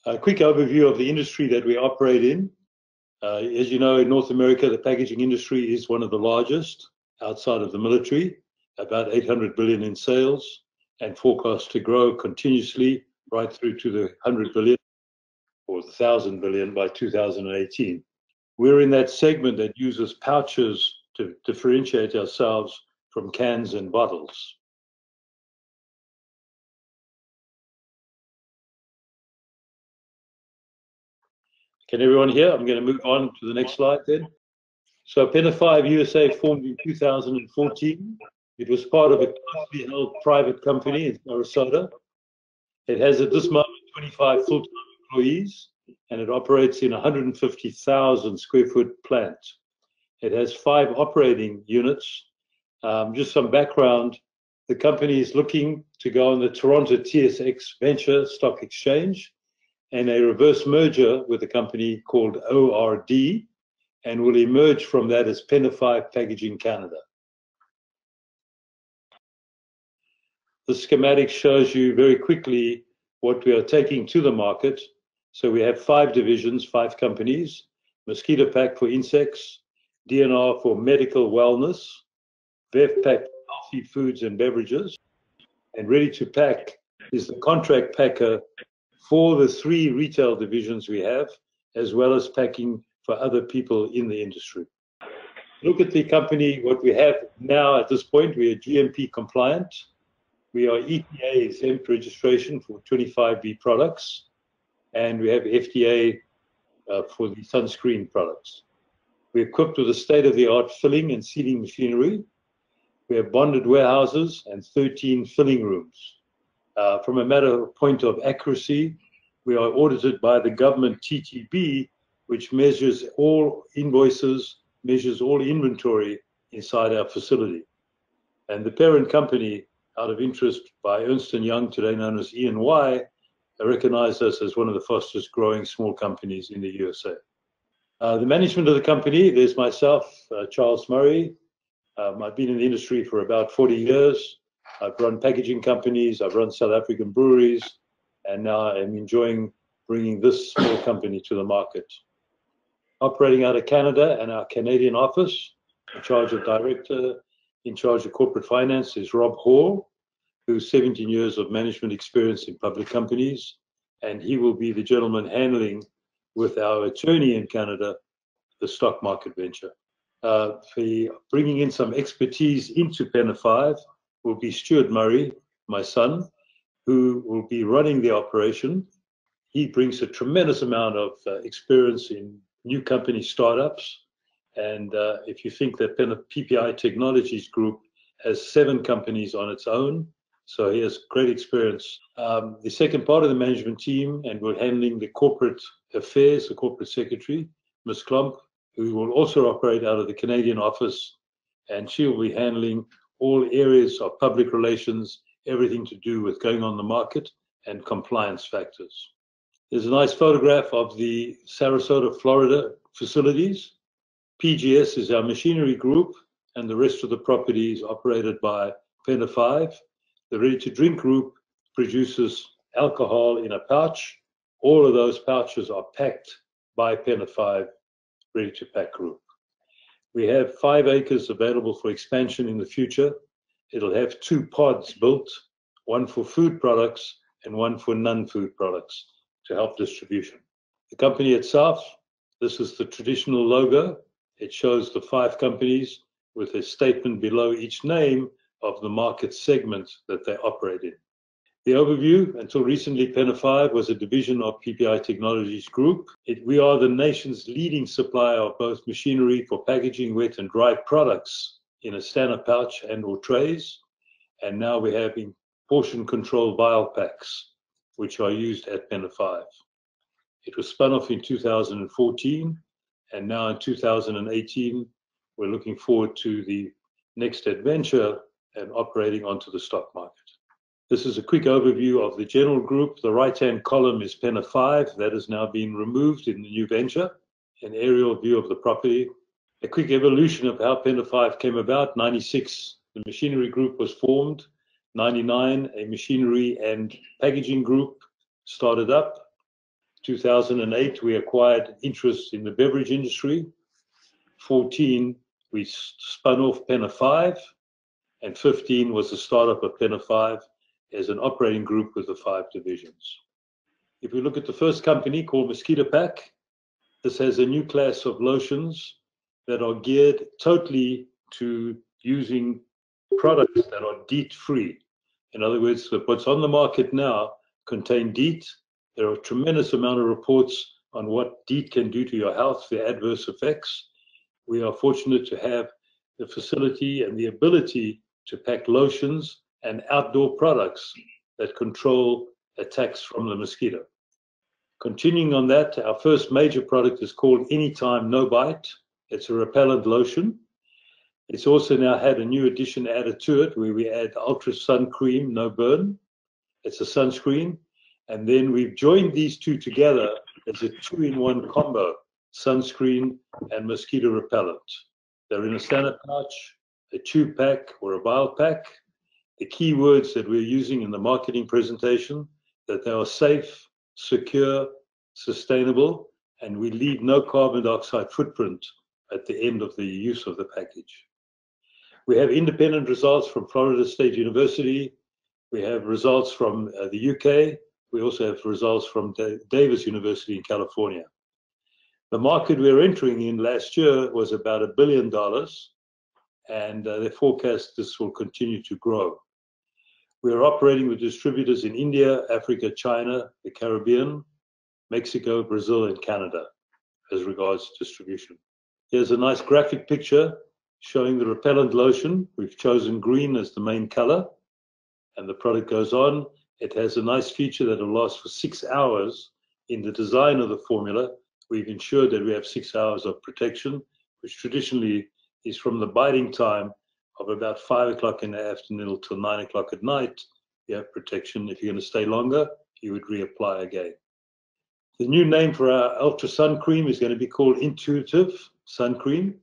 A quick overview of the industry that we operate in. As you know, in North America, the packaging industry is one of the largest outside of the military, about 800 billion in sales, and forecast to grow continuously right through to the 100 billion or the 1,000 billion by 2018. We're in that segment that uses pouches to differentiate ourselves from cans and bottles. Can everyone hear? I'm going to move on to the next slide then. So Penta5 USA formed in 2014. It was part of a closely held private company in Sarasota. It has at this moment 25 full-time employees, and it operates in a 150,000 square foot plant. It has 5 operating units. Just some background, the company is looking to go on the Toronto TSX Venture Stock Exchange and a reverse merger with a company called ORD, and will emerge from that as Penta5 Packaging Canada. The schematic shows you very quickly what we are taking to the market. So we have 5 divisions, 5 companies: Mosquito Pack for insects, DNR for medical wellness, VevPack for healthy foods and beverages, and Ready to Pack is the contract packer for the 3 retail divisions we have, as well as packing for other people in the industry. Look at the company, what we have now at this point. We are GMP compliant. We are EPA exempt registration for 25B products, and we have FDA for the sunscreen products. We're equipped with a state-of-the-art filling and sealing machinery. We have bonded warehouses and 13 filling rooms. From a point of accuracy, we are audited by the government TTB, which measures all invoices, measures all inventory inside our facility. And the parent company, out of interest by Ernst & Young, today known as E&Y, recognized us as one of the fastest growing small companies in the USA. The management of the company, there's myself, Charles Murray. I've been in the industry for about 40 years. I've run packaging companies, I've run South African breweries, and now I'm enjoying bringing this small company to the market. Operating out of Canada and our Canadian office, in charge of director, in charge of corporate finance is Rob Hall, who's 17 years of management experience in public companies, and he will be the gentleman handling with our attorney in Canada, the stock market venture. For bringing in some expertise into Penta5 will be Stuart Murray, my son, who will be running the operation. He brings a tremendous amount of experience in new company startups. And if you think that PPI Technologies Group has 7 companies on its own, so he has great experience. The second part of the management team, and we're handling the corporate affairs, the corporate secretary, Ms. Klomp, who will also operate out of the Canadian office, and she will be handling all areas of public relations, everything to do with going on the market and compliance factors. There's a nice photograph of the Sarasota, Florida facilities. PGS is our machinery group, and the rest of the property is operated by Penta5. The ready-to-drink group produces alcohol in a pouch. All of those pouches are packed by Penta5 Ready-to-Pack group. We have 5 acres available for expansion in the future. It'll have 2 pods built, one for food products and one for non-food products to help distribution. The company itself, this is the traditional logo. It shows the 5 companies with a statement below each name of the market segment that they operate in. The overview: until recently, Penta5 was a division of PPI Technologies Group. We are the nation's leading supplier of both machinery for packaging wet and dry products in a standard pouch and or trays. And now we have in portion control vial packs, which are used at Penta5. It was spun off in 2014, and now in 2018, we're looking forward to the next adventure and operating onto the stock market. This is a quick overview of the general group. The right-hand column is Penta5. That has now been removed in the new venture. An aerial view of the property. A quick evolution of how Penta5 came about. 96, the machinery group was formed. 99, a machinery and packaging group started up. 2008, we acquired interest in the beverage industry. 14, we spun off Penta5, and 15 was the startup of Penta5 as an operating group with the 5 divisions. If we look at the first company called Mosquito Pack, this has a new class of lotions that are geared totally to using products that are DEET-free. In other words, what's on the market now contain DEET. There are a tremendous amount of reports on what DEET can do to your health, the adverse effects. We are fortunate to have the facility and the ability to pack lotions and outdoor products that control attacks from the mosquito. Continuing on that, our first major product is called Anytime No Bite. It's a repellent lotion. It's also now had a new addition added to it where we add Ultra Sun Cream No Burn. It's a sunscreen. And then we've joined these two together as a 2-in-1 combo, sunscreen and mosquito repellent. They're in a standard pouch, a tube pack, or a vial pack. The key words that we're using in the marketing presentation, that they are safe, secure, sustainable, and we leave no carbon dioxide footprint at the end of the use of the package. We have independent results from Florida State University. We have results from the UK. We also have results from Davis University in California. The market we were entering in last year was about $1 billion, and they forecast this will continue to grow. We are operating with distributors in India, Africa, China, the Caribbean, Mexico, Brazil, and Canada as regards distribution. Here's a nice graphic picture showing the repellent lotion. We've chosen green as the main color, and the product goes on. It has a nice feature that will last for 6 hours. In the design of the formula, we've ensured that we have 6 hours of protection, which traditionally is from the biting time of about 5 o'clock in the afternoon till 9 o'clock at night. You have protection. If you're going to stay longer, you would reapply again. The new name for our Ultra Sun Cream is going to be called Intuitive Sun Cream.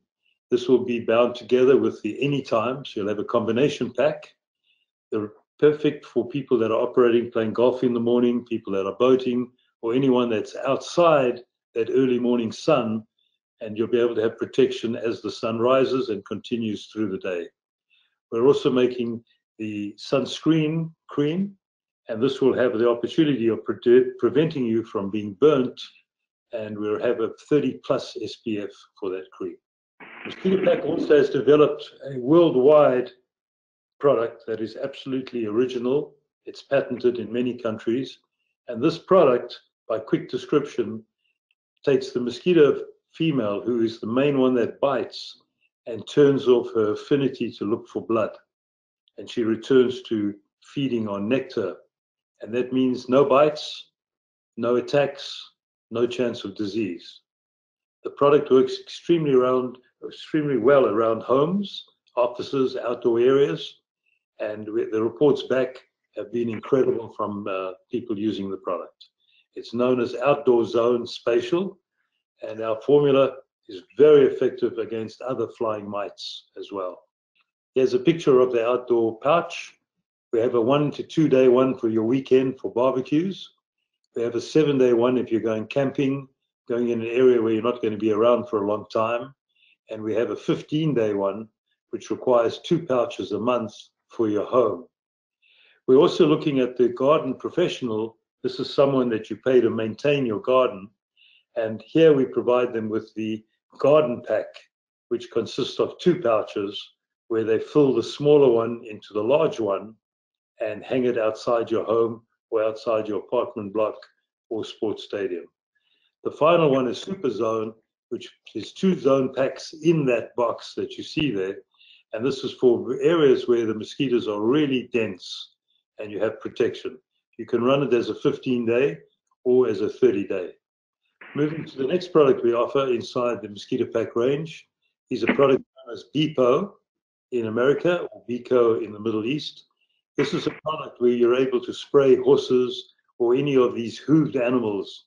This will be bound together with the Anytime, so you'll have a combination pack. They're perfect for people that are operating, playing golf in the morning, people that are boating, or anyone that's outside that early morning sun, and you'll be able to have protection as the sun rises and continues through the day. We're also making the sunscreen cream, and this will have the opportunity of preventing you from being burnt, and we'll have a 30+ SPF for that cream. Mosquito Pack also has developed a worldwide product that is absolutely original. It's patented in many countries, and this product, by quick description, takes the mosquito female, who is the main one that bites, and turns off her affinity to look for blood, and she returns to feeding on nectar, and that means no bites, no attacks, no chance of disease. The product works extremely well around homes, offices, outdoor areas, and the reports back have been incredible from people using the product. It's known as Outdoor Zone Spatial, and our formula is very effective against other flying mites as well. Here's a picture of the outdoor pouch. We have a 1 to 2 day one for your weekend for barbecues. We have a 7-day one if you're going camping, going in an area where you're not going to be around for a long time. And we have a 15-day one, which requires 2 pouches a month for your home. We're also looking at the garden professional. This is someone that you pay to maintain your garden. And here we provide them with the garden pack, which consists of 2 pouches where they fill the smaller one into the large one and hang it outside your home or outside your apartment block or sports stadium. The final one is Super Zone, which is 2 zone packs in that box that you see there. And this is for areas where the mosquitoes are really dense and you have protection. You can run it as a 15-day or as a 30-day. Moving to the next product we offer inside the Mosquito Pack range is a product known as Bepo in America, or Bico in the Middle East. This is a product where you're able to spray horses or any of these hooved animals,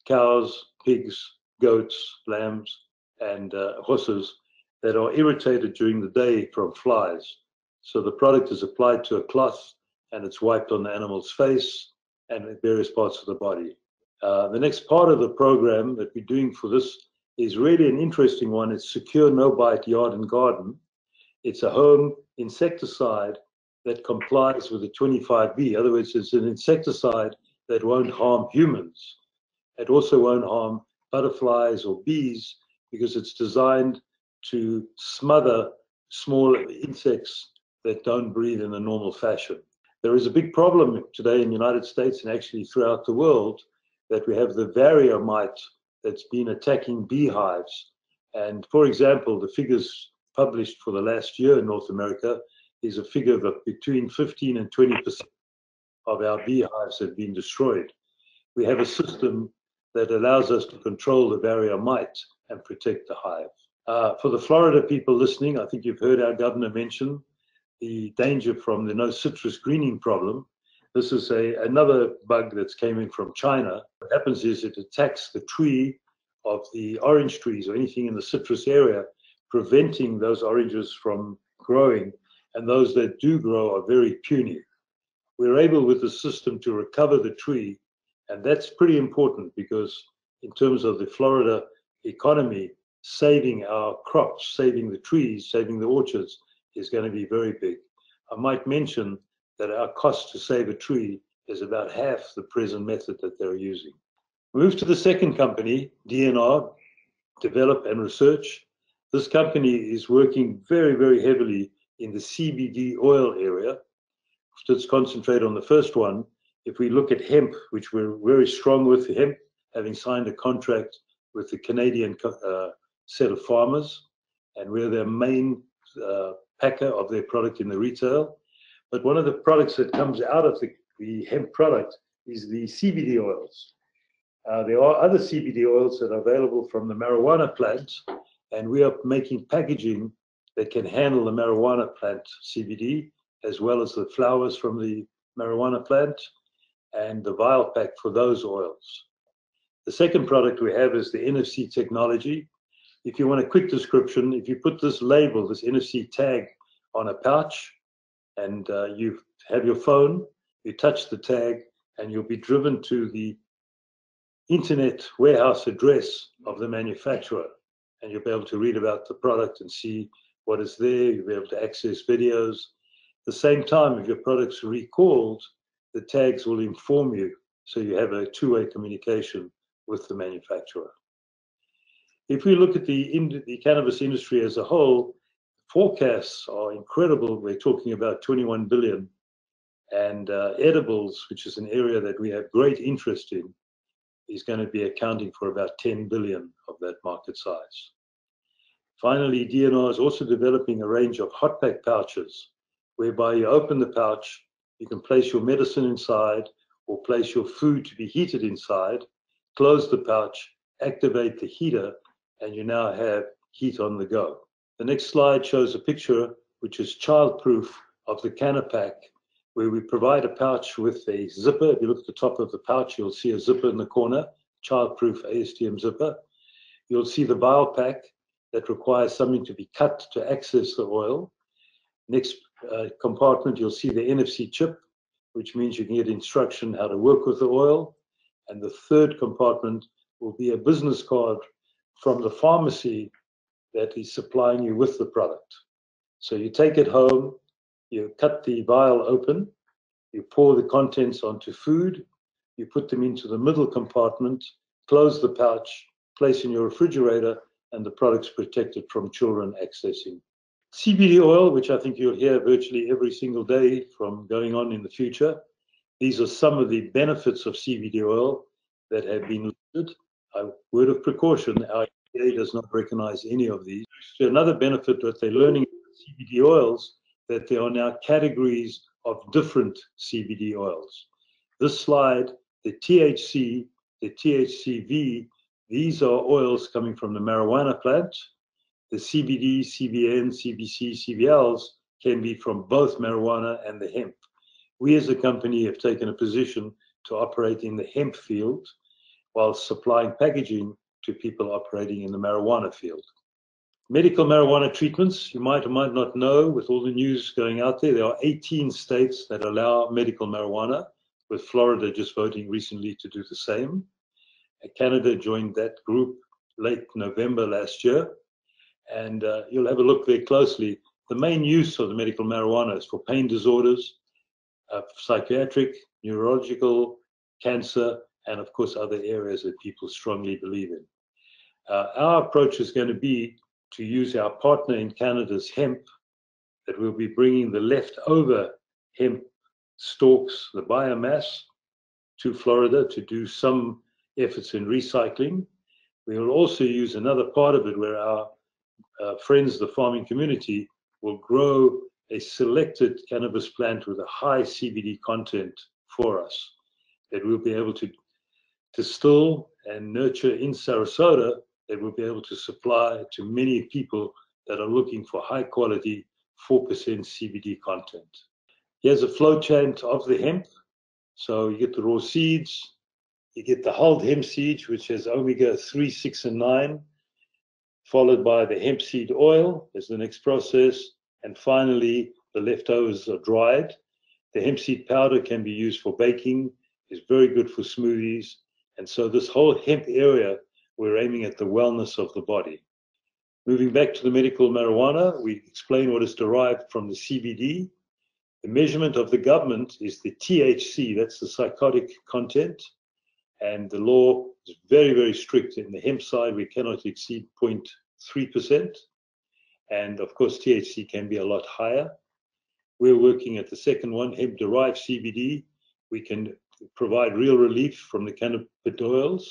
cows, pigs, goats, lambs, and horses that are irritated during the day from flies. So the product is applied to a cloth and it's wiped on the animal's face and at various parts of the body. The next part of the program that we're doing for this is really an interesting one. It's Secure No-Bite Yard and Garden. It's a home insecticide that complies with the 25B. In other words, it's an insecticide that won't harm humans. It also won't harm butterflies or bees because it's designed to smother small insects that don't breathe in a normal fashion. There is a big problem today in the United States and actually throughout the world that we have the varroa mite that's been attacking beehives. And for example, the figures published for the last year in North America is a figure that between 15 and 20% of our beehives have been destroyed. We have a system that allows us to control the varroa mite and protect the hive. For the Florida people listening, I think you've heard our governor mention the danger from the no citrus greening problem. This is another bug that's came in from China. What happens is it attacks the tree of the orange trees or anything in the citrus area, preventing those oranges from growing, and those that do grow are very puny. We're able with the system to recover the tree, and that's pretty important because in terms of the Florida economy, saving our crops, saving the trees, saving the orchards is going to be very big. I might mention that our cost to save a tree is about half the present method that they're using. Move to the second company, DNR, Develop and Research. This company is working very, very heavily in the CBD oil area. Let's concentrate on the first one. If we look at hemp, which we're very strong with hemp, having signed a contract with the Canadian set of farmers, and we're their main packer of their product in the retail. But one of the products that comes out of the hemp product is the CBD oils. There are other CBD oils that are available from the marijuana plant, and we are making packaging that can handle the marijuana plant CBD, as well as the flowers from the marijuana plant and the vial pack for those oils. The second product we have is the NFC technology. If you want a quick description, if you put this label, this NFC tag on a pouch, and you have your phone, you touch the tag, and you'll be driven to the internet warehouse address of the manufacturer, and you'll be able to read about the product and see what is there. You'll be able to access videos. At the same time, if your product's recalled, the tags will inform you, so you have a two-way communication with the manufacturer. If we look at the cannabis industry as a whole, forecasts are incredible. We're talking about 21 billion, and edibles, which is an area that we have great interest in, is going to be accounting for about 10 billion of that market size. Finally, DNR is also developing a range of hot pack pouches, whereby you open the pouch, you can place your medicine inside or place your food to be heated inside, close the pouch, activate the heater, and you now have heat on the go. The next slide shows a picture which is childproof of the Canapack, where we provide a pouch with a zipper. If you look at the top of the pouch, you'll see a zipper in the corner, childproof ASTM zipper. You'll see the vial pack that requires something to be cut to access the oil. Next compartment, you'll see the NFC chip, which means you can get instruction how to work with the oil. And the third compartment will be a business card from the pharmacy that is supplying you with the product. So you take it home, you cut the vial open, you pour the contents onto food, you put them into the middle compartment, close the pouch, place in your refrigerator, and the product's protected from children accessing. CBD oil, which I think you'll hear virtually every single day from going on in the future. These are some of the benefits of CBD oil that have been listed. A word of precaution, our FDA does not recognize any of these. So another benefit that they're learning with CBD oils, that there are now categories of different CBD oils. This slide, the THC, the THCV, these are oils coming from the marijuana plant. The CBD, CBN, CBC, CBLs can be from both marijuana and the hemp. We as a company have taken a position to operate in the hemp field while supplying packaging to people operating in the marijuana field. Medical marijuana treatments, you might or might not know, with all the news going out there are 18 states that allow medical marijuana, with Florida just voting recently to do the same. Canada joined that group late November last year, and you'll have a look there closely. The main use of the medical marijuana is for pain disorders, psychiatric, neurological, cancer, and of course other areas that people strongly believe in. Our approach is going to be to use our partner in Canada's hemp, that we'll be bringing the leftover hemp stalks, the biomass, to Florida to do some efforts in recycling. We will also use another part of it where our friends, the farming community, will grow a selected cannabis plant with a high CBD content for us that we'll be able to distill and nurture in Sarasota, that we'll be able to supply to many people that are looking for high quality 4% CBD content. Here's a flow chart of the hemp. So you get the raw seeds, you get the hulled hemp seeds, which has omega 3, 6, and 9, followed by the hemp seed oil as the next process, and finally the leftovers are dried. The hemp seed powder can be used for baking, is very good for smoothies, and so this whole hemp area, we're aiming at the wellness of the body. Moving back to the medical marijuana, we explain what is derived from the CBD. The measurement of the government is the THC, that's the psychotic content, and the law is very, very strict. In the hemp side, we cannot exceed 0.3%, and of course THC can be a lot higher. We're working at the second one, hemp-derived CBD. We can provide real relief from the cannabidiol.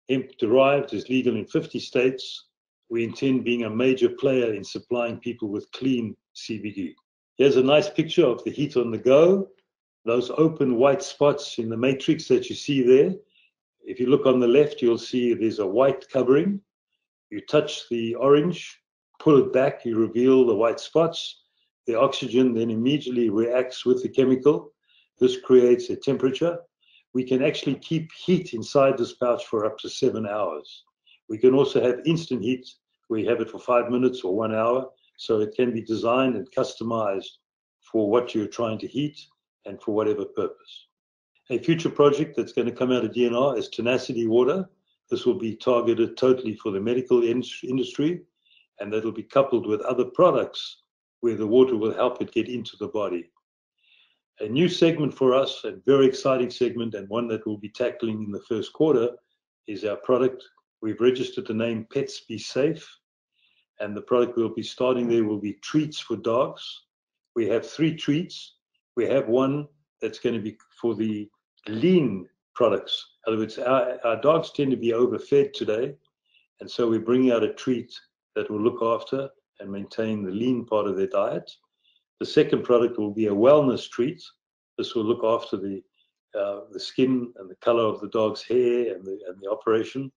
Hemp-derived is legal in 50 states. We intend being a major player in supplying people with clean CBD. Here's a nice picture of the heat on the go. Those open white spots in the matrix that you see there. If you look on the left, you'll see there's a white covering. You touch the orange, pull it back, you reveal the white spots. The oxygen then immediately reacts with the chemical. This creates a temperature. We can actually keep heat inside this pouch for up to 7 hours. We can also have instant heat. We have it for 5 minutes or 1 hour. So it can be designed and customized for what you're trying to heat and for whatever purpose. A future project that's going to come out of DNR is tenacity water. This will be targeted totally for the medical industry, and that'll be coupled with other products where the water will help it get into the body. A new segment for us, a very exciting segment, and one that we'll be tackling in the first quarter, is our product. We've registered the name Pets5, and the product we'll be starting there will be treats for dogs. We have 3 treats. We have one that's going to be for the lean products. In other words, our dogs tend to be overfed today, and so we're bringing out a treat that will look after and maintain the lean part of their diet. The second product will be a wellness treat. This will look after the skin and the color of the dog's hair and the operation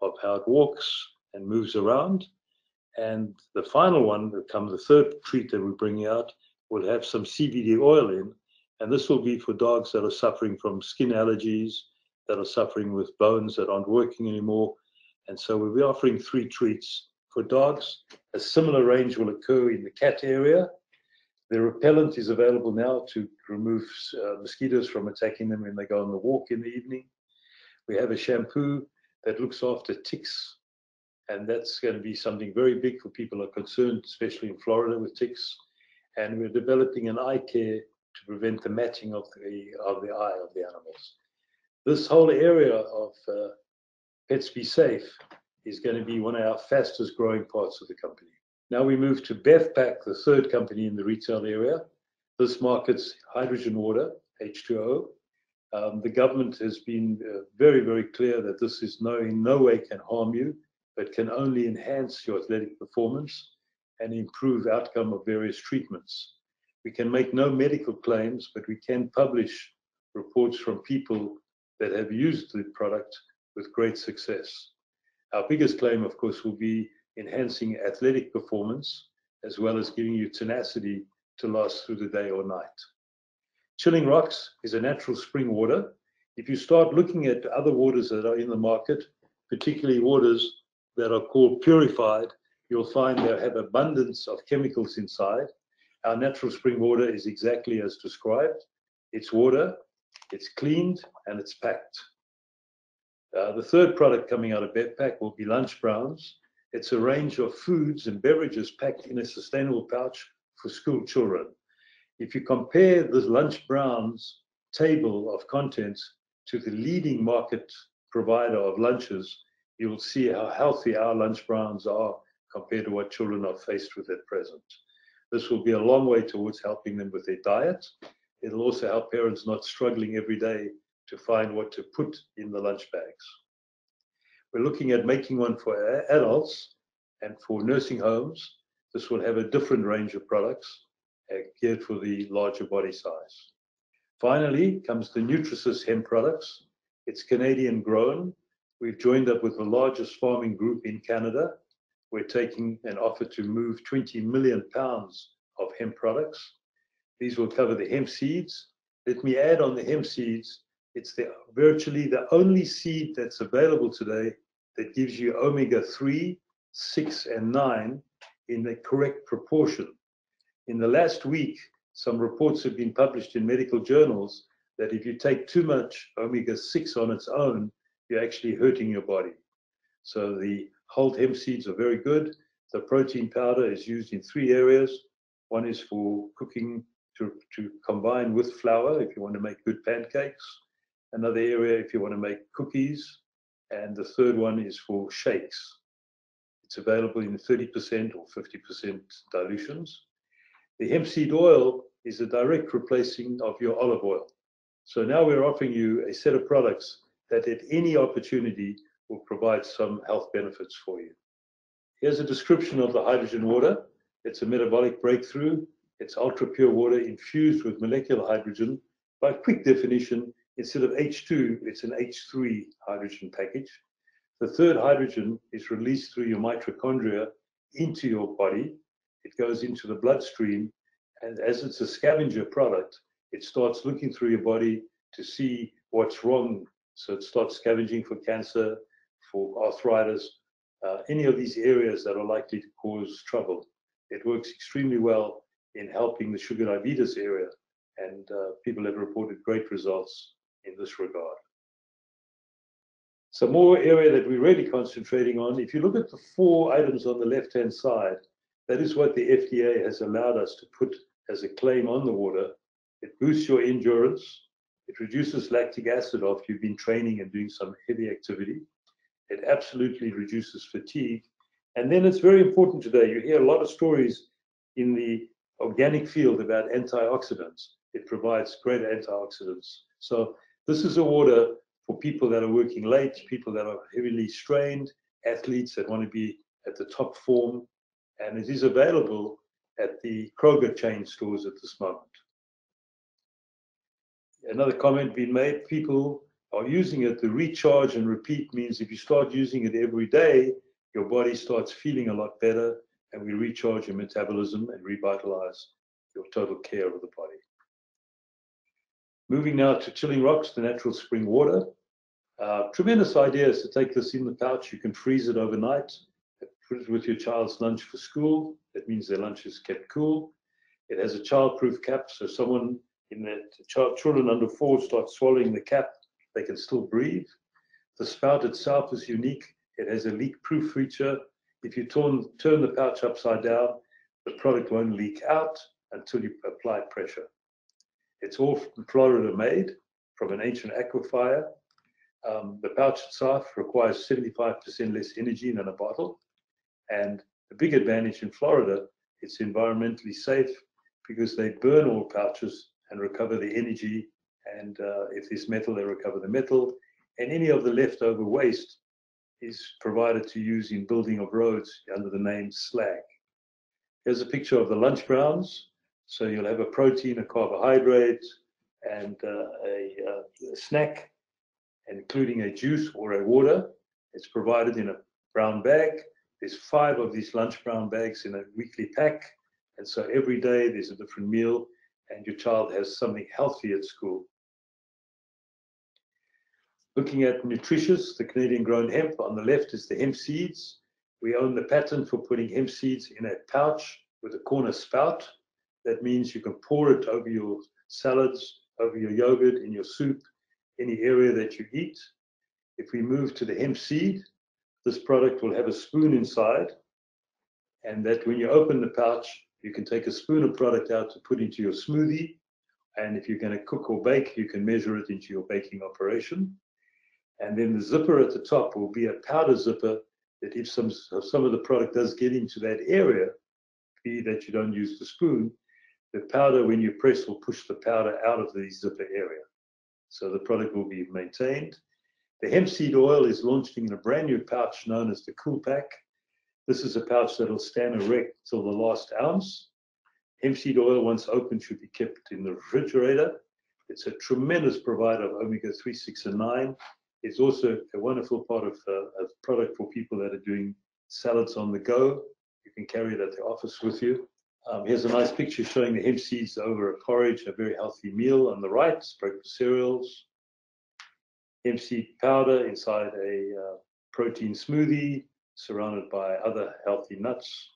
of how it walks and moves around. And the final one, the third treat that we're bringing out, will have some CBD oil in. And this will be for dogs that are suffering from skin allergies, that are suffering with bones that aren't working anymore. And so we'll be offering 3 treats for dogs. A similar range will occur in the cat area. The repellent is available now to remove mosquitoes from attacking them when they go on the walk in the evening. We have a shampoo that looks after ticks, and that's going to be something very big for people who are concerned, especially in Florida with ticks. And we're developing an eye care to prevent the matting of the eye of the animals. This whole area of Pets5 is going to be one of our fastest growing parts of the company. Now we move to BevPak, the third company in the retail area. This markets hydrogen water, H2O. The government has been very, very clear that this is in no way can harm you, but can only enhance your athletic performance and improve outcome of various treatments. We can make no medical claims, but we can publish reports from people that have used the product with great success. Our biggest claim, of course, will be enhancing athletic performance, as well as giving you tenacity to last through the day or night. Chilling Rocks is a natural spring water. If you start looking at other waters that are in the market, particularly waters that are called purified, you'll find they have abundance of chemicals inside. Our natural spring water is exactly as described. It's water, it's cleaned, and it's packed. The third product coming out of Betpack will be Lunch Browns. It's a range of foods and beverages packed in a sustainable pouch for school children. If you compare the Lunch Browns table of contents to the leading market provider of lunches, you will see how healthy our Lunch Browns are compared to what children are faced with at present. This will be a long way towards helping them with their diet. It'll also help parents not struggling every day to find what to put in the lunch bags. We're looking at making one for adults and for nursing homes. This will have a different range of products geared for the larger body size. Finally comes the Nutrisys hemp products. It's Canadian grown. We've joined up with the largest farming group in Canada. We're taking an offer to move 20 million pounds of hemp products. These will cover the hemp seeds. Let me add on the hemp seeds, it's virtually the only seed that's available today that gives you omega-3, 6, and 9 in the correct proportion. In the last week, some reports have been published in medical journals that if you take too much omega-6 on its own, you're actually hurting your body. So the whole hemp seeds are very good. The protein powder is used in 3 areas. One is for cooking to combine with flour if you want to make good pancakes. Another area if you want to make cookies. And the third one is for shakes. It's available in 30% or 50% dilutions. The hemp seed oil is a direct replacing of your olive oil. So now we're offering you a set of products that at any opportunity will provide some health benefits for you. Here's a description of the hydrogen water. It's a metabolic breakthrough. It's ultra pure water infused with molecular hydrogen. By quick definition, instead of H2, it's an H3 hydrogen package. The third hydrogen is released through your mitochondria into your body. It goes into the bloodstream, and as it's a scavenger product, it starts looking through your body to see what's wrong. So it starts scavenging for cancer, for arthritis, any of these areas that are likely to cause trouble. It works extremely well in helping the sugar diabetes area, and people have reported great results in this regard. Some more area that we're really concentrating on, if you look at the 4 items on the left-hand side, that is what the FDA has allowed us to put as a claim on the water. It boosts your endurance. It reduces lactic acid after you've been training and doing some heavy activity. It absolutely reduces fatigue. And then it's very important today. You hear a lot of stories in the organic field about antioxidants. It provides great antioxidants. So this is a water for people that are working late, people that are heavily strained, athletes that want to be at the top form. And it is available at the Kroger chain stores at this moment. Another comment being made, people are using it. The recharge and repeat means if you start using it every day, your body starts feeling a lot better, and we recharge your metabolism and revitalize your total care of the body. Moving now to Chilling Rocks, the natural spring water. Tremendous idea is to take this in the pouch. You can freeze it overnight, put it with your child's lunch for school. That means their lunch is kept cool. It has a childproof cap, so someone in the children under 4 start swallowing the cap, they can still breathe. The spout itself is unique. It has a leak-proof feature. If you turn the pouch upside down, the product won't leak out until you apply pressure. It's all from Florida made, from an ancient aquifer. The pouch itself requires 75% less energy than a bottle. And the big advantage in Florida, it's environmentally safe because they burn all pouches and recover the energy. And if there's metal, they recover the metal. And any of the leftover waste is provided to use in building of roads under the name slag. Here's a picture of the lunch browns. So you'll have a protein, a carbohydrate, and a snack, including a juice or a water. It's provided in a brown bag. There's 5 of these lunch brown bags in a weekly pack. And so every day there's a different meal, and your child has something healthy at school. Looking at Nutritious, the Canadian grown hemp, on the left is the hemp seeds. We own the patent for putting hemp seeds in a pouch with a corner spout. That means you can pour it over your salads, over your yogurt, in your soup, any area that you eat. If we move to the hemp seed, this product will have a spoon inside, and that when you open the pouch, you can take a spoon of product out to put into your smoothie. And if you're going to cook or bake, you can measure it into your baking operation. And then the zipper at the top will be a powder zipper that if some of the product does get into that area, be that you don't use the spoon, the powder, when you press, will push the powder out of the zipper area. So the product will be maintained. The hemp seed oil is launched in a brand new pouch known as the Cool Pack. This is a pouch that will stand erect till the last ounce. Hemp seed oil, once opened, should be kept in the refrigerator. It's a tremendous provider of omega-3, 6, and 9. It's also a wonderful part of a product for people that are doing salads on the go. You can carry it at the office with you. Here's a nice picture showing the hemp seeds over a porridge, a very healthy meal on the right, breakfast cereals. Hemp seed powder inside a protein smoothie, surrounded by other healthy nuts.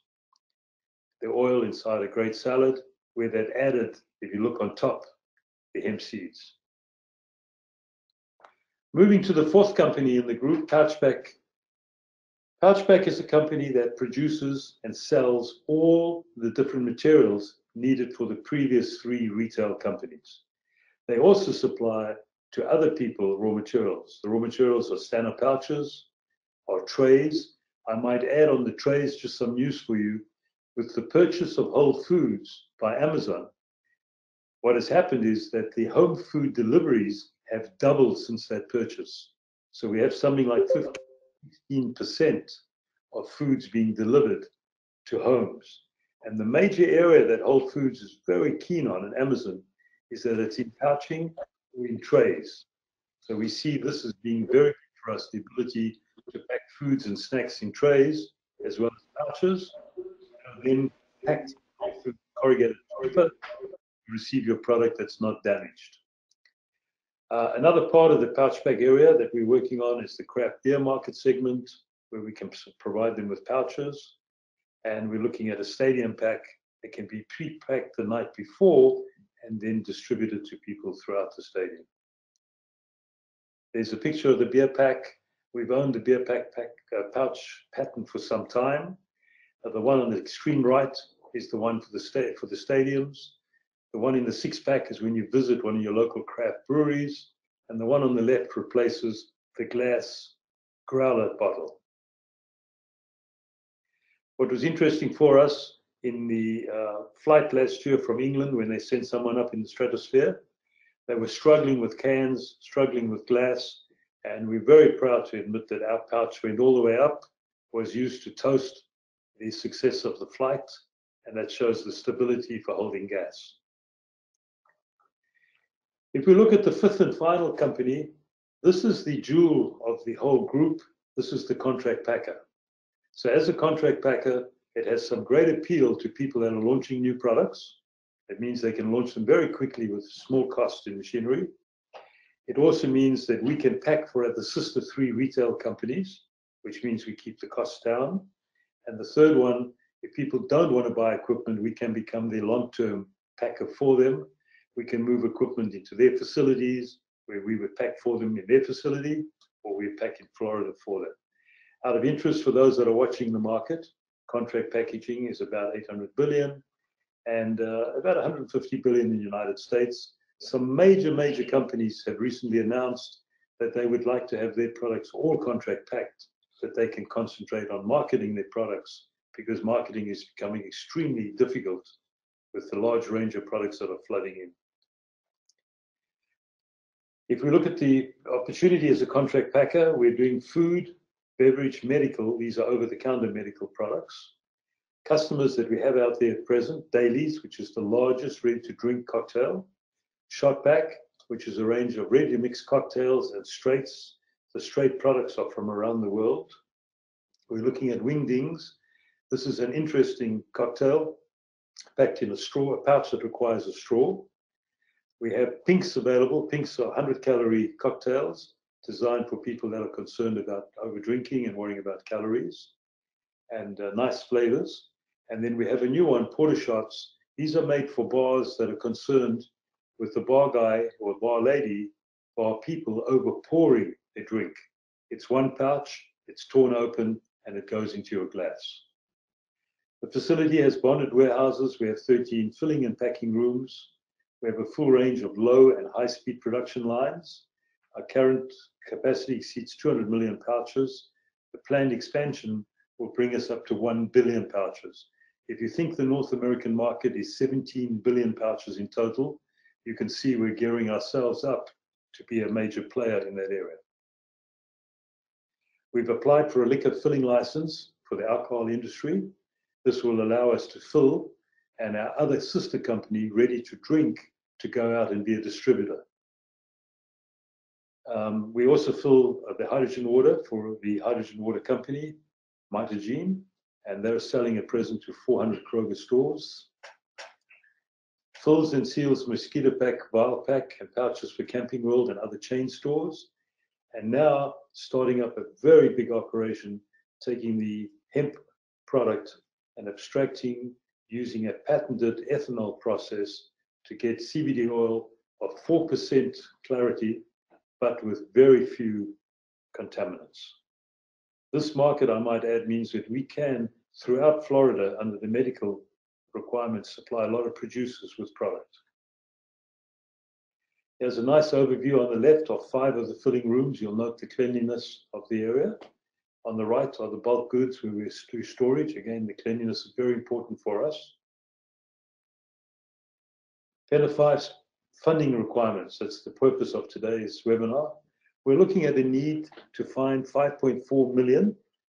The oil inside a great salad, where that added, if you look on top, the hemp seeds. Moving to the fourth company in the group, Pouchpack. Pouchpack is a company that produces and sells all the different materials needed for the previous three retail companies. They also supply to other people raw materials. The raw materials are Stanner pouches, are trays. I might add on the trays just some news for you. With the purchase of Whole Foods by Amazon, what has happened is that the home food deliveries have doubled since that purchase. So we have something like 15% of foods being delivered to homes. And the major area that Whole Foods is very keen on, and Amazon, is that it's in pouching or in trays. So we see this as being very big for us, the ability to pack foods and snacks in trays, as well as pouches, and then packed through corrugated paper to receive your product that's not damaged. Another part of the pouch pack area that we're working on is the craft beer market segment, where we can provide them with pouches. And we're looking at a stadium pack that can be pre-packed the night before and then distributed to people throughout the stadium. There's a picture of the beer pack. We've owned the beer pack pouch pattern for some time. The one on the extreme right is the one for the stadiums. The one in the six-pack is when you visit one of your local craft breweries, and the one on the left replaces the glass growler bottle. What was interesting for us in the flight last year from England, when they sent someone up in the stratosphere, they were struggling with cans, struggling with glass, and we're very proud to admit that our pouch went all the way up, was used to toast the success of the flight, and that shows the stability for holding gas. If we look at the fifth and final company, this is the jewel of the whole group. This is the contract packer. So as a contract packer, it has some great appeal to people that are launching new products. It means they can launch them very quickly with small cost in machinery. It also means that we can pack for the sister three retail companies, which means we keep the costs down. And the third one, if people don't want to buy equipment, we can become their long-term packer for them. We can move equipment into their facilities, where we would pack for them in their facility, or we pack in Florida for them. Out of interest for those that are watching the market, contract packaging is about 800 billion and about 150 billion in the United States. Some major companies have recently announced that they would like to have their products all contract packed, that they can concentrate on marketing their products, because marketing is becoming extremely difficult with the large range of products that are flooding in. If we look at the opportunity as a contract packer, we're doing food, beverage, medical. These are over-the-counter medical products. Customers that we have out there at present, Dailies, which is the largest ready-to-drink cocktail. Shotback, which is a range of ready-to-mix cocktails and straights. The straight products are from around the world. We're looking at Wingdings. This is an interesting cocktail packed in a straw, a pouch that requires a straw. We have Pinks available. Pinks are 100-calorie cocktails designed for people that are concerned about over-drinking and worrying about calories, and nice flavors. And then we have a new one, Porter Shots. These are made for bars that are concerned with the bar guy or bar lady, bar people over-pouring a drink. It's one pouch, it's torn open, and it goes into your glass. The facility has bonded warehouses. We have 13 filling and packing rooms. We have a full range of low and high-speed production lines. Our current capacity exceeds 200 million pouches. The planned expansion will bring us up to 1 billion pouches. If you think the North American market is 17 billion pouches in total, you can see we're gearing ourselves up to be a major player in that area. We've applied for a liquor filling license for the alcohol industry. This will allow us to fill, and our other sister company, Ready to Drink, to go out and be a distributor. We also fill the hydrogen water for the hydrogen water company, Mitogene, and they're selling at present to 400 Kroger stores. Fills and seals mosquito pack, vial pack, and pouches for Camping World and other chain stores. And now starting up a very big operation, taking the hemp product and abstracting using a patented ethanol process to get CBD oil of 4% clarity, but with very few contaminants. This market, I might add, means that we can, throughout Florida, under the medical requirements, supply a lot of producers with product. There's a nice overview on the left of 5 of the filling rooms. You'll note the cleanliness of the area. On the right are the bulk goods where we do storage. Again, the cleanliness is very important for us. Penta5's funding requirements, that's the purpose of today's webinar. We're looking at a need to find 5.4 million.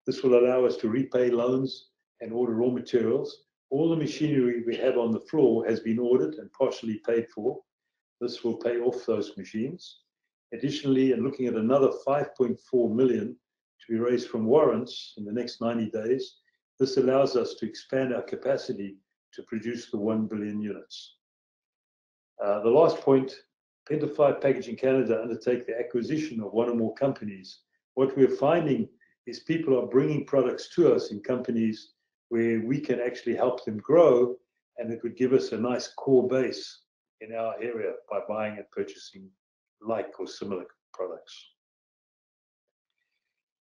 This will allow us to repay loans and order raw materials. All the machinery we have on the floor has been ordered and partially paid for. This will pay off those machines. Additionally, and looking at another 5.4 million to be raised from warrants in the next 90 days, this allows us to expand our capacity to produce the 1 billion units. The last point, Penta5 Packaging Canada undertake the acquisition of one or more companies. What we're finding is people are bringing products to us in companies where we can actually help them grow, and it would give us a nice core base in our area by buying and purchasing like or similar products.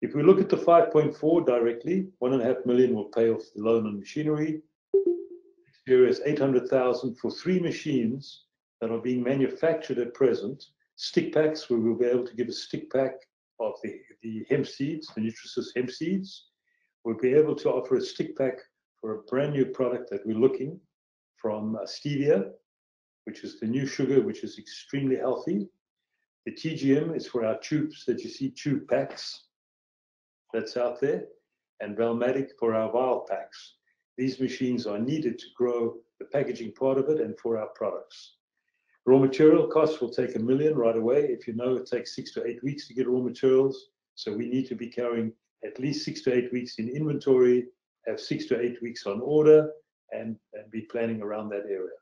If we look at the 5.4 directly, 1.5 million will pay off the loan on machinery. There is 800,000 for 3 machines that are being manufactured at present. Stick packs, where we'll be able to give a stick pack of the hemp seeds, the Nutrisis hemp seeds. We'll be able to offer a stick pack for a brand new product that we're looking from stevia, which is the new sugar, which is extremely healthy. The TGM is for our tubes that you see, tube packs that's out there, and Valmatic for our vial packs. These machines are needed to grow the packaging part of it and for our products. Raw material costs will take $1 million right away. If you know, it takes 6 to 8 weeks to get raw materials. So we need to be carrying at least 6 to 8 weeks in inventory, have 6 to 8 weeks on order, and be planning around that area.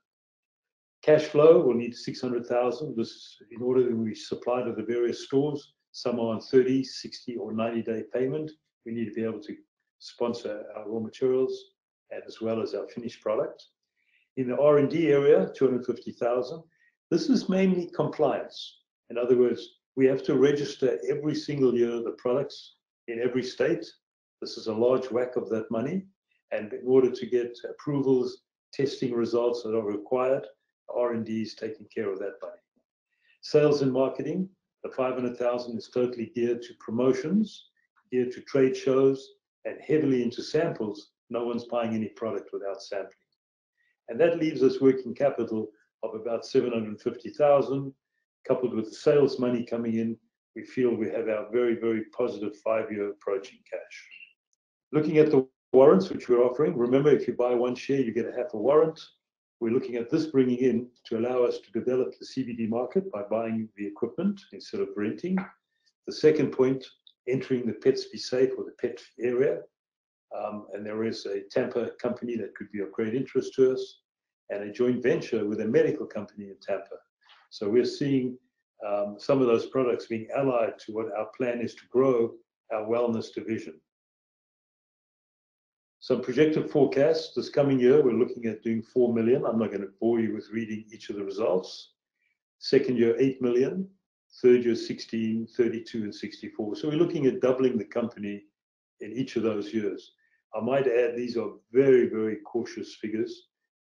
Cash flow will need 600,000. This in order that we supply to the various stores. Some are on 30, 60, or 90-day payment. We need to be able to sponsor our raw materials as well as our finished product. In the R&D area, 250,000. This is mainly compliance. In other words, we have to register every single year the products in every state. This is a large whack of that money. And in order to get approvals, testing results that are required, R&D is taking care of that money. Sales and marketing, the 500,000 is totally geared to promotions, geared to trade shows, and heavily into samples. No one's buying any product without sampling. And that leaves us working capital of about 750,000, coupled with the sales money coming in. We feel we have our very, very positive 5-year approach in cash. Looking at the warrants which we're offering, remember, if you buy 1 share, you get a half a warrant. We're looking at this bringing in to allow us to develop the CBD market by buying the equipment instead of renting. The second point, entering the Pets Be Safe or the pet area. And there is a Tampa company that could be of great interest to us, and a joint venture with a medical company in Tampa. So we're seeing some of those products being allied to what our plan is to grow our wellness division. Some projected forecasts. This coming year, we're looking at doing 4 million. I'm not going to bore you with reading each of the results. Second year, 8 million. third year 16, 32, and 64. So we're looking at doubling the company in each of those years. I might add, these are very, very cautious figures,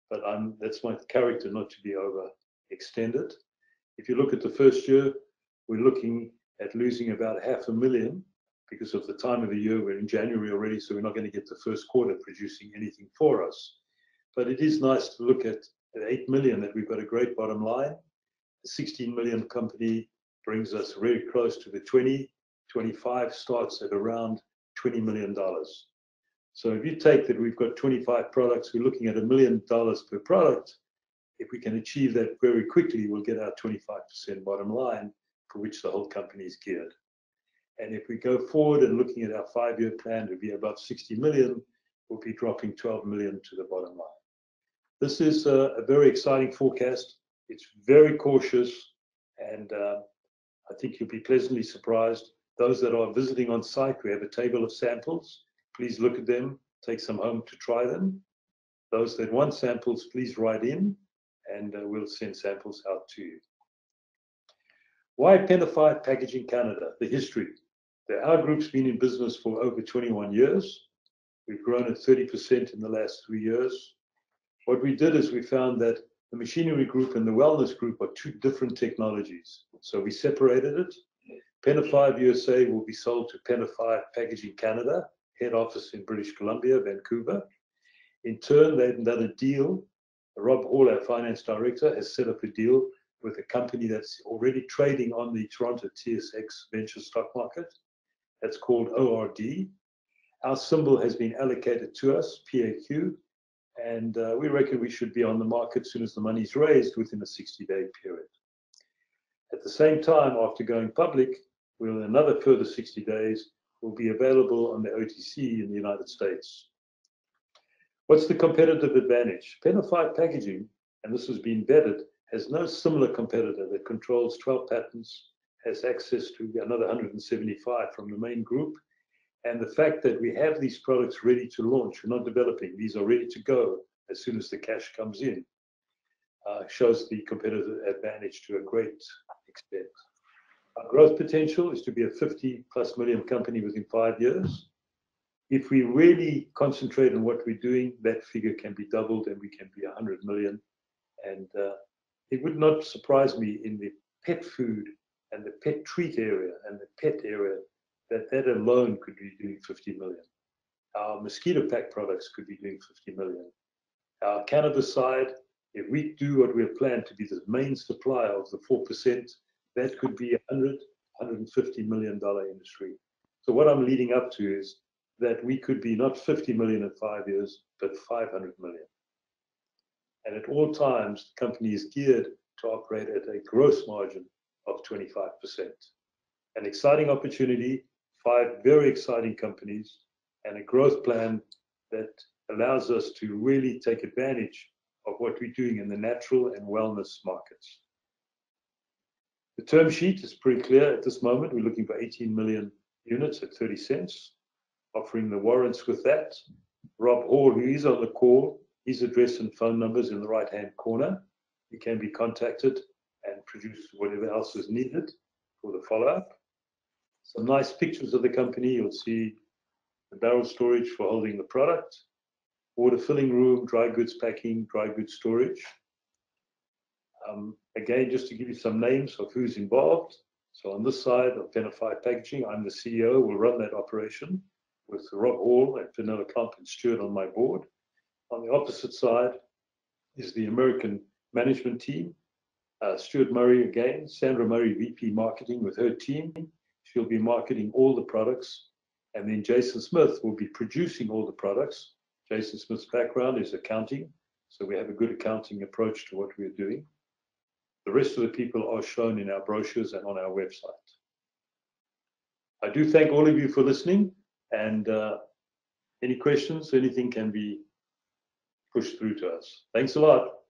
but that's my character not to be overextended. If you look at the first year, we're looking at losing about $500,000 because of the time of the year. We're in January already, so we're not going to get the first quarter producing anything for us. But it is nice to look at 8 million that we've got a great bottom line. The 16 million company brings us very close to the 20. 25 starts at around $20 million. So if you take that we've got 25 products, we're looking at $1 million per product. If we can achieve that very quickly, we'll get our 25% bottom line, for which the whole company is geared. And if we go forward and looking at our 5-year plan to be above 60 million, we'll be dropping 12 million to the bottom line. This is a very exciting forecast. It's very cautious, and I think you'll be pleasantly surprised. Those that are visiting on site, we have a table of samples. Please look at them, take some home to try them. Those that want samples, please write in, and we'll send samples out to you. Why Penta5 Packaging Canada? The history. Our group's been in business for over 21 years. We've grown at 30% in the last 3 years. What we did is we found that the machinery group and the wellness group are two different technologies. So we separated it. Penta5 USA will be sold to Penta5 Packaging Canada, head office in British Columbia, Vancouver. In turn, they've done a deal. Rob Hall, our finance director, has set up a deal with a company that's already trading on the Toronto TSX Venture Stock Market. That's called ORD. Our symbol has been allocated to us, PAQ, and we reckon we should be on the market as soon as the money's raised within a 60-day period. At the same time, after going public, we'll in another further 60 days, will be available on the OTC in the United States. What's the competitive advantage? Penta5 Packaging, and this has been vetted, has no similar competitor that controls 12 patents, has access to another 175 from the main group, and the fact that we have these products ready to launch, we're not developing, these are ready to go as soon as the cash comes in, shows the competitive advantage to a great extent. Our growth potential is to be a 50+ million company within 5 years. If we really concentrate on what we're doing, that figure can be doubled and we can be 100 million. And it would not surprise me in the pet food and the pet treat area and the pet area that alone could be doing 50 million. Our mosquito pack products could be doing 50 million. Our cannabis side, if we do what we have planned to be the main supplier of the 4%, that could be $150 million industry. So what I'm leading up to is that we could be not 50 million in 5 years, but 500 million. And at all times, the company is geared to operate at a gross margin of 25%. An exciting opportunity, 5 very exciting companies, and a growth plan that allows us to really take advantage of what we're doing in the natural and wellness markets. The term sheet is pretty clear at this moment. We're looking for 18 million units at 30 cents, offering the warrants with that. Rob Hall, who is on the call, his address and phone numbers in the right-hand corner. He can be contacted and produce whatever else is needed for the follow-up. Some nice pictures of the company. You'll see the barrel storage for holding the product, water filling room, dry goods packing, dry goods storage. Again, just to give you some names of who's involved. So on this side of Penta5 Packaging, I'm the CEO. We'll run that operation with Rob Hall and Vanilla Klomp and Stuart on my board. On the opposite side is the American management team. Stuart Murray again, Sandra Murray, VP Marketing with her team. She'll be marketing all the products. And then Jason Smith will be producing all the products. Jason Smith's background is accounting, so we have a good accounting approach to what we're doing. The rest of the people are shown in our brochures and on our website. I do thank all of you for listening, and any questions, anything can be pushed through to us. Thanks a lot.